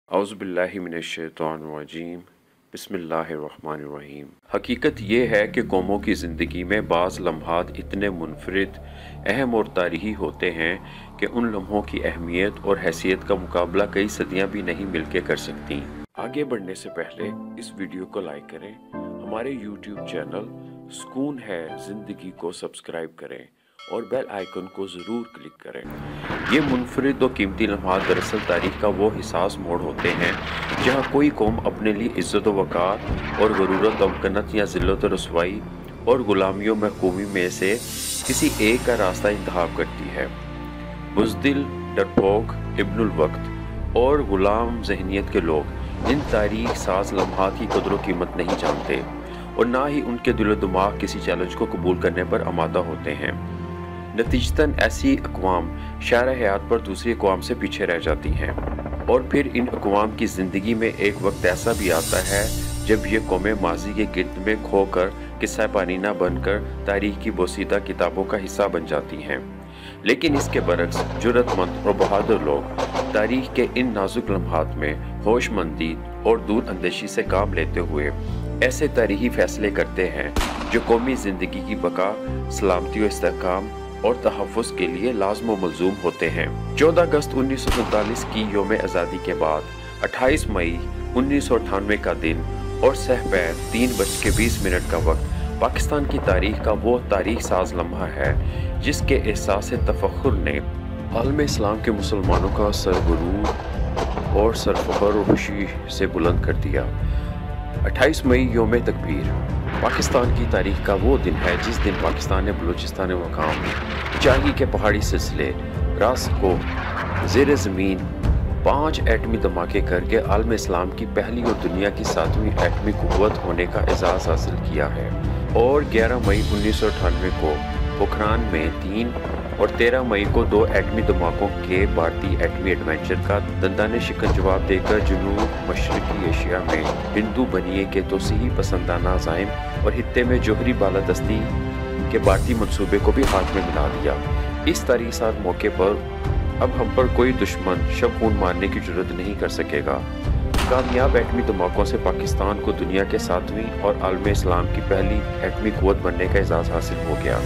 اعوذ मिनश्शैतानिर रजीम बिस्मिल्लाहिर्रहमानिर्रहीम। हकीकत ये है कि कौमों की ज़िंदगी में बाज़ लम्हात इतने मुनफरिद, अहम और तारीख़ी होते हैं कि उन लम्हों की अहमियत और हैसियत का मुकाबला कई सदियाँ भी नहीं मिलके कर सकती। आगे बढ़ने से पहले इस वीडियो को लाइक करें, हमारे यूट्यूब चैनल सुकून है ज़िंदगी को सब्सक्राइब करें और बेल आइकन को ज़रूर क्लिक करें। ये मुनफरिद और कीमती लम्हात दरअसल तारीख़ का वो हिसास मोड़ होते हैं जहाँ कोई कौम अपने लिए इज़्ज़त व वक़ार और गरूरत, तमकनत या ज़िल्लत व रसवाई और ग़ुलामियों महकूमी में से किसी एक का रास्ता इंतखाब करती है। बुज़दिल, डरपोक, इब्नुल वक्त और ग़ुलाम ज़हनियत के लोग इन तारीख़ साज लम्हात की कदर व कीमत नहीं जानते और ना ही उनके दिल दिमाग किसी चैलेंज को कबूल करने पर आमादा होते हैं। नतीजतन ऐसी अक़वाम शायर हयात पर दूसरी अक़वाम से पीछे रह जाती हैं और फिर इन अक़वाम की ज़िंदगी में एक वक्त ऐसा भी आता है जब ये कौमें माजी के गिर्द में खोकर किस्सा पानीना बनकर तारीख़ की बोसीदा किताबों का हिस्सा बन जाती हैं। लेकिन इसके बरक्स जुर्रतमंद और बहादुर लोग तारीख़ के इन नाजुक लम्हात में होशमंदी और दूर अंदेशी से काम लेते हुए ऐसे तारीख़ी फ़ैसले करते हैं जो कौमी ज़िंदगी की बका, सलामती और इस्तेहकाम और तहफ़्फ़ुज़ के लिए लाज़िम व मलज़ूम होते हैं। 14 अगस्त 1947 की यौम आज़ादी के बाद 28 मई 1998 का दिन और सहपैर 3:20 का वक्त पाकिस्तान की तारीख़ का वो तारीख़ साज लम्हा है जिसके एहसास तफ़ख्खुर ने आलम इस्लाम के मुसलमानों का सर गुरूर और सरफ़ख्र और खुशी से बुलंद कर दिया। 28 मई यौम तकबीर पाकिस्तान की तारीख़ का वो दिन है जिस दिन पाकिस्तान ने बलूचिस्तान मकाम चाही के पहाड़ी सिलसिले रास को ज़ेर ज़मीन 5 एटमी धमाके करके आलम इस्लाम की पहली और दुनिया की 7वीं एटमी क़ुव्वत होने का एजाज़ हासिल किया है। और 11 मई 1998 को पोखरान में 3 और 13 मई को 2 एटमी धमाकों के भारतीय एटमी एडवेंचर का दंदाने शिकन जवाब देकर जनूब मशरक़ी एशिया में हिंदू बनिए के तोसीही पसंदाना अज़ाइम और हित्ते में जोहरी बालादस्ती के भारतीय मंसूबे को भी हाथ में मिला दिया। इस तारीख़ साज मौके पर अब हम पर कोई दुश्मन शब खून मारने की जरूरत नहीं कर सकेगा। कामयाब एटमी धमाकों से पाकिस्तान को दुनिया के 7वीं और आलम इस्लाम की पहली एटमी क़ुव्वत बनने का एजाज़ हासिल हो गया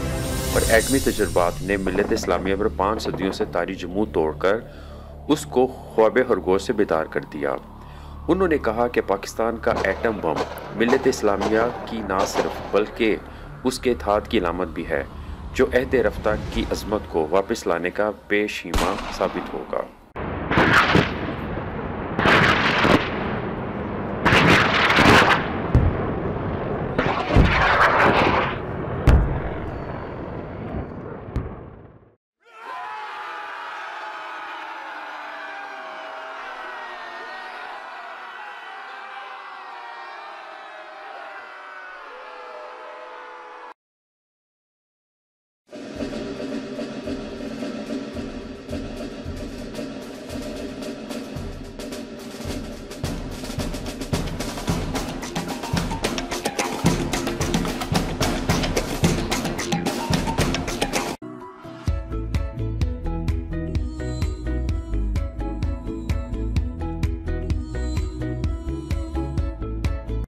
और एटमी तजुर्बात ने मिल्लत इस्लामिया पर 5 सदियों से तारी जमू तोड़कर उसको ख्वाब खरगोश से बेदार कर दिया। उन्होंने कहा कि पाकिस्तान का एटम बम मिल्लत इस्लामिया की ना सिर्फ बल्कि उसके इत्तेहाद की अलामत भी है जो अहद रफ्ता की अज़मत को वापस लाने का पेशीमा साबित होगा।